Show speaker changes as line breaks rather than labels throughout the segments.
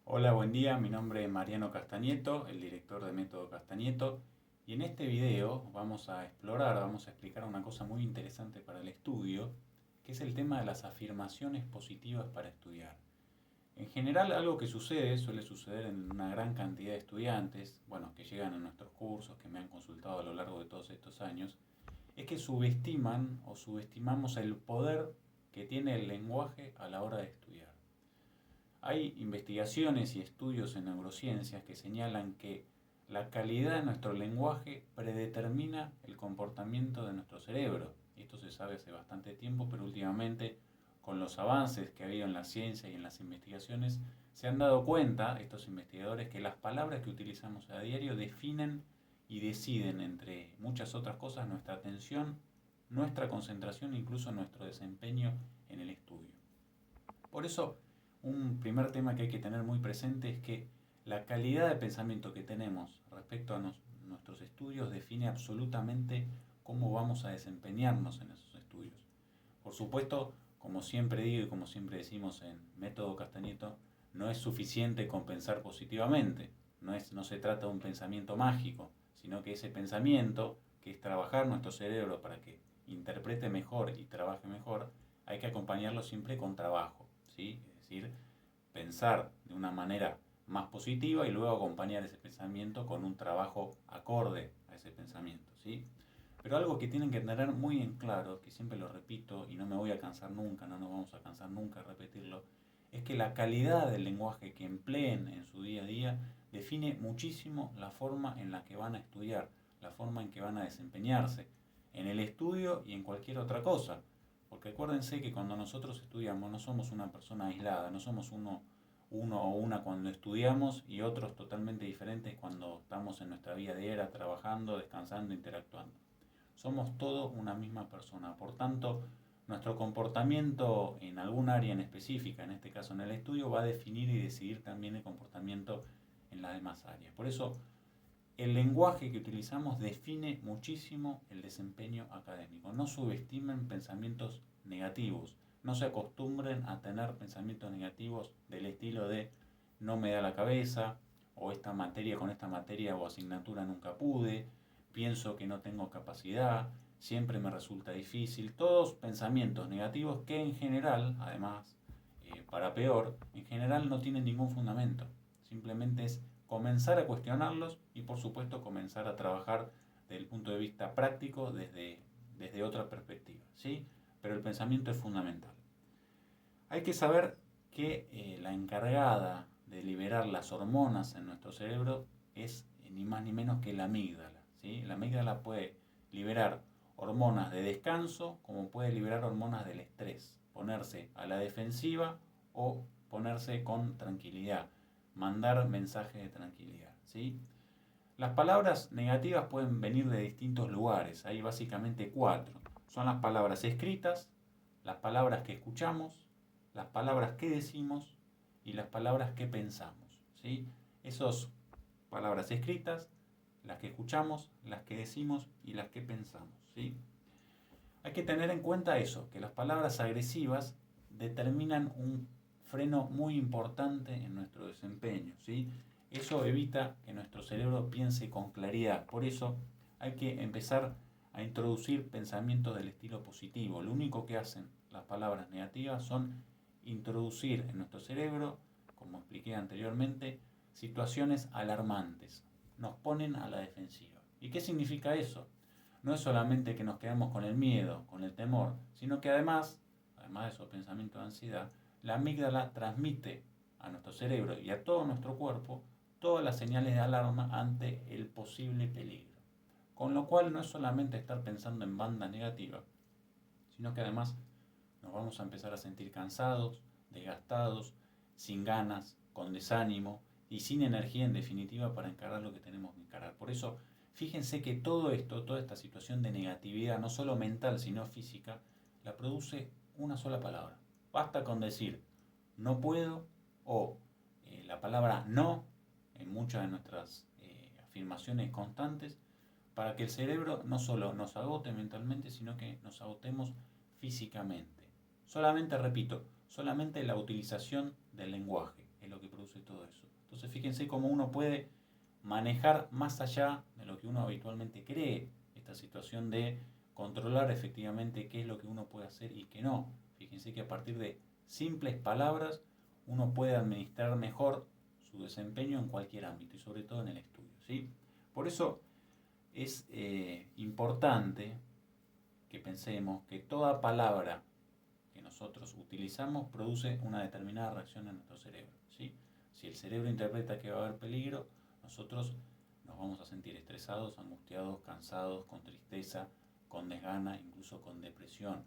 Hola, buen día. Mi nombre es Mariano Castañeto, el director de Método Castañeto, y en este video vamos a explicar una cosa muy interesante para el estudio, que es el tema de las afirmaciones positivas para estudiar. En general, algo que suele suceder en una gran cantidad de estudiantes, bueno, que llegan a nuestros cursos, que me han consultado a lo largo de todos estos años, es que subestiman o subestimamos el poder que tiene el lenguaje a la hora de estudiar. Hay investigaciones y estudios en neurociencias que señalan que la calidad de nuestro lenguaje predetermina el comportamiento de nuestro cerebro. Esto se sabe hace bastante tiempo, pero últimamente, con los avances que ha habido en la ciencia y en las investigaciones, se han dado cuenta estos investigadores que las palabras que utilizamos a diario definen y deciden, entre muchas otras cosas, nuestra atención, nuestra concentración e incluso nuestro desempeño en el estudio. Por eso, un primer tema que hay que tener muy presente es que la calidad de pensamiento que tenemos respecto a nuestros estudios define absolutamente cómo vamos a desempeñarnos en esos estudios. Por supuesto, como siempre digo y como siempre decimos en Método Castañeto, no es suficiente con pensar positivamente, no se trata de un pensamiento mágico, sino que ese pensamiento, que es trabajar nuestro cerebro para que interprete mejor y trabaje mejor, hay que acompañarlo siempre con trabajo, ¿sí? Es decir, pensar de una manera más positiva y luego acompañar ese pensamiento con un trabajo acorde a ese pensamiento, ¿sí? Pero algo que tienen que tener muy en claro, que siempre lo repito y no me voy a cansar nunca, no nos vamos a cansar nunca de repetirlo, es que la calidad del lenguaje que empleen en su día a día define muchísimo la forma en la que van a estudiar, la forma en que van a desempeñarse en el estudio y en cualquier otra cosa. Porque acuérdense que cuando nosotros estudiamos no somos una persona aislada, no somos uno o una cuando estudiamos y otros totalmente diferentes cuando estamos en nuestra vida diaria trabajando, descansando, interactuando. Somos todos una misma persona. Por tanto, nuestro comportamiento en algún área en específica, en este caso en el estudio, va a definir y decidir también el comportamiento en las demás áreas. Por eso, el lenguaje que utilizamos define muchísimo el desempeño académico. No subestimen pensamientos negativos. No se acostumbren a tener pensamientos negativos del estilo de no me da la cabeza, o con esta materia o asignatura nunca pude, pienso que no tengo capacidad, siempre me resulta difícil. Todos pensamientos negativos que en general, además, para peor, en general no tienen ningún fundamento. Simplemente es comenzar a cuestionarlos y por supuesto comenzar a trabajar desde el punto de vista práctico desde otra perspectiva, ¿sí? Pero el pensamiento es fundamental. Hay que saber que la encargada de liberar las hormonas en nuestro cerebro es ni más ni menos que la amígdala, ¿sí? La amígdala puede liberar hormonas de descanso como puede liberar hormonas del estrés, ponerse a la defensiva o ponerse con tranquilidad, mandar mensajes de tranquilidad, ¿sí? Las palabras negativas pueden venir de distintos lugares, hay básicamente cuatro. Son las palabras escritas, las palabras que escuchamos, las palabras que decimos y las palabras que pensamos, ¿sí? Esas palabras escritas, las que escuchamos, las que decimos y las que pensamos, ¿sí? Hay que tener en cuenta eso, que las palabras agresivas determinan un freno muy importante en nuestro desempeño, ¿sí? Eso evita que nuestro cerebro piense con claridad. Por eso hay que empezar a introducir pensamientos del estilo positivo. Lo único que hacen las palabras negativas son introducir en nuestro cerebro, como expliqué anteriormente, situaciones alarmantes. Nos ponen a la defensiva. ¿Y qué significa eso? No es solamente que nos quedamos con el miedo, con el temor, sino que además de esos pensamientos de ansiedad, la amígdala transmite a nuestro cerebro y a todo nuestro cuerpo todas las señales de alarma ante el posible peligro. Con lo cual no es solamente estar pensando en bandas negativas, sino que además nos vamos a empezar a sentir cansados, desgastados, sin ganas, con desánimo y sin energía en definitiva para encarar lo que tenemos que encarar. Por eso, fíjense que todo esto, toda esta situación de negatividad, no solo mental sino física, la produce una sola palabra. Basta con decir no puedo o la palabra no en muchas de nuestras afirmaciones constantes para que el cerebro no solo nos agote mentalmente, sino que nos agotemos físicamente. Solamente, repito, solamente la utilización del lenguaje, es lo que produce todo eso. Entonces fíjense cómo uno puede manejar más allá de lo que uno habitualmente cree, esta situación de controlar efectivamente qué es lo que uno puede hacer y qué no. Fíjense que a partir de simples palabras uno puede administrar mejor su desempeño en cualquier ámbito y sobre todo en el estudio, ¿sí? Por eso es importante que pensemos que toda palabra que nosotros utilizamos produce una determinada reacción en nuestro cerebro, ¿sí? Si el cerebro interpreta que va a haber peligro, nosotros nos vamos a sentir estresados, angustiados, cansados, con tristeza, con desgana, incluso con depresión.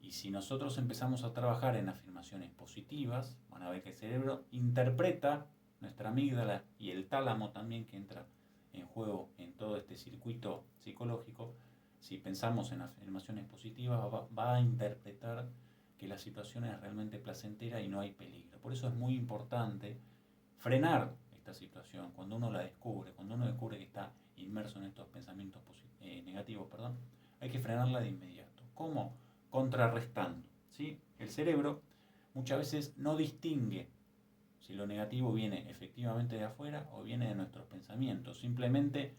Y si nosotros empezamos a trabajar en afirmaciones positivas, van a ver que el cerebro interpreta nuestra amígdala y el tálamo también, que entra en juego en todo este circuito psicológico. Si pensamos en afirmaciones positivas, va a interpretar que la situación es realmente placentera y no hay peligro. Por eso es muy importante frenar esta situación cuando uno la descubre, cuando uno descubre que está inmerso en estos pensamientos negativos, hay que frenarla de inmediato. ¿Cómo? Contrarrestando, ¿sí? El cerebro muchas veces no distingue si lo negativo viene efectivamente de afuera o viene de nuestros pensamientos. Simplemente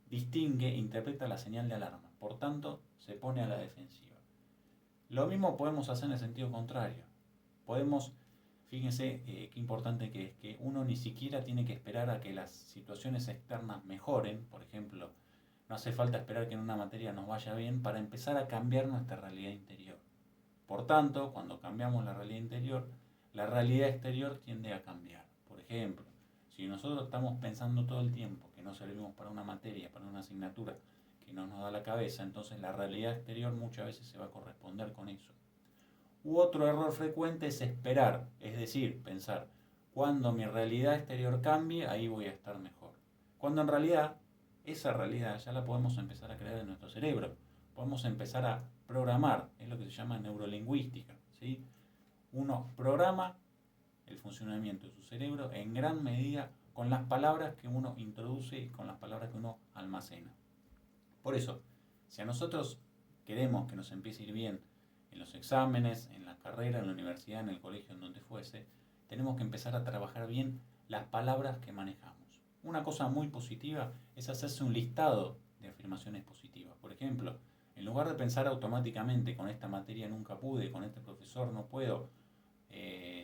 distingue e interpreta la señal de alarma. Por tanto, se pone a la defensiva. Lo mismo podemos hacer en el sentido contrario. Podemos, fíjense qué importante que es, que uno ni siquiera tiene que esperar a que las situaciones externas mejoren. Por ejemplo, no hace falta esperar que en una materia nos vaya bien para empezar a cambiar nuestra realidad interior. Por tanto, cuando cambiamos la realidad interior, la realidad exterior tiende a cambiar. Por ejemplo, si nosotros estamos pensando todo el tiempo que no servimos para una materia, para una asignatura que no nos da la cabeza, entonces la realidad exterior muchas veces se va a corresponder con eso. U otro error frecuente es esperar, es decir, pensar, cuando mi realidad exterior cambie, ahí voy a estar mejor. Cuando en realidad, esa realidad ya la podemos empezar a crear en nuestro cerebro. Podemos empezar a programar, es lo que se llama neurolingüística, ¿sí? Uno programa el funcionamiento de su cerebro en gran medida con las palabras que uno introduce y con las palabras que uno almacena. Por eso, si a nosotros queremos que nos empiece a ir bien en los exámenes, en la carrera, en la universidad, en el colegio, en donde fuese, tenemos que empezar a trabajar bien las palabras que manejamos. Una cosa muy positiva es hacerse un listado de afirmaciones positivas. Por ejemplo, en lugar de pensar automáticamente, con esta materia nunca pude, con este profesor no puedo,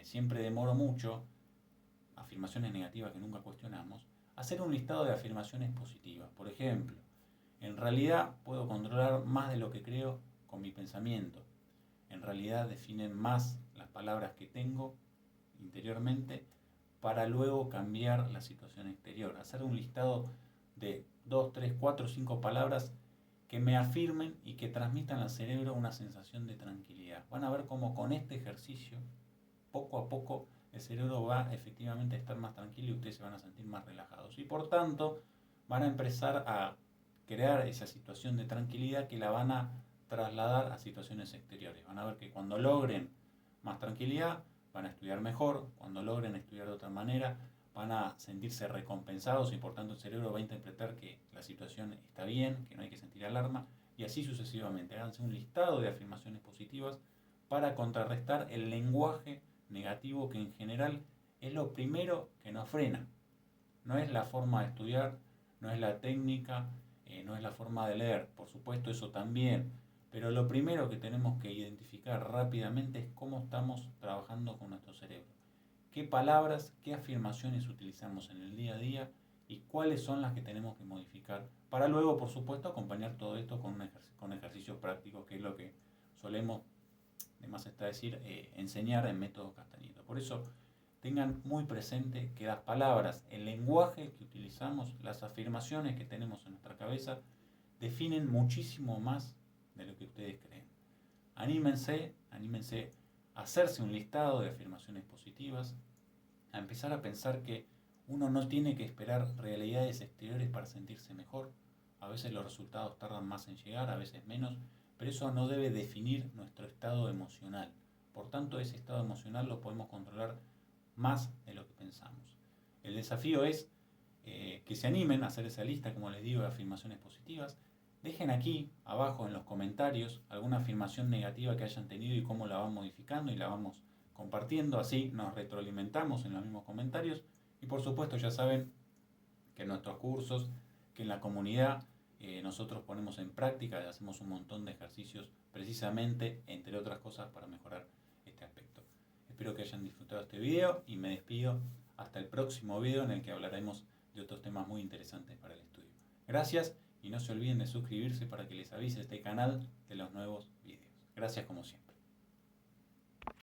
siempre demoro mucho, afirmaciones negativas que nunca cuestionamos, hacer un listado de afirmaciones positivas. Por ejemplo, en realidad puedo controlar más de lo que creo con mi pensamiento. En realidad definen más las palabras que tengo interiormente para luego cambiar la situación exterior. Hacer un listado de 2, 3, 4, 5 palabras que me afirmen y que transmitan al cerebro una sensación de tranquilidad. Van a ver cómo con este ejercicio, poco a poco, el cerebro va efectivamente a estar más tranquilo y ustedes se van a sentir más relajados. Y por tanto, van a empezar a crear esa situación de tranquilidad que la van a trasladar a situaciones exteriores. Van a ver que cuando logren más tranquilidad, van a estudiar mejor. Cuando logren estudiar de otra manera, van a sentirse recompensados y por tanto el cerebro va a interpretar que la situación está bien, que no hay que sentir alarma, y así sucesivamente. Háganse un listado de afirmaciones positivas para contrarrestar el lenguaje negativo, que en general es lo primero que nos frena. No es la forma de estudiar, no es la técnica, no es la forma de leer, por supuesto eso también, pero lo primero que tenemos que identificar rápidamente es cómo estamos trabajando con nuestro cerebro. Qué palabras, qué afirmaciones utilizamos en el día a día y cuáles son las que tenemos que modificar para luego, por supuesto, acompañar todo esto con ejercicios prácticos, que es lo que solemos, de más está decir, enseñar en Método Castañeto. Por eso, tengan muy presente que las palabras, el lenguaje que utilizamos, las afirmaciones que tenemos en nuestra cabeza, definen muchísimo más de lo que ustedes creen. Anímense a hacerse un listado de afirmaciones positivas, a empezar a pensar que uno no tiene que esperar realidades exteriores para sentirse mejor. A veces los resultados tardan más en llegar, a veces menos, pero eso no debe definir nuestro estado emocional. Por tanto, ese estado emocional lo podemos controlar más de lo que pensamos. El desafío es que se animen a hacer esa lista, como les digo, de afirmaciones positivas. Dejen aquí abajo en los comentarios alguna afirmación negativa que hayan tenido y cómo la van modificando y la vamos compartiendo, así nos retroalimentamos en los mismos comentarios. Y por supuesto ya saben que en nuestros cursos, que en la comunidad nosotros ponemos en práctica y hacemos un montón de ejercicios precisamente, entre otras cosas, para mejorar este aspecto. Espero que hayan disfrutado este video y me despido hasta el próximo video en el que hablaremos de otros temas muy interesantes para el estudio. Gracias y no se olviden de suscribirse para que les avise este canal de los nuevos videos. Gracias como siempre.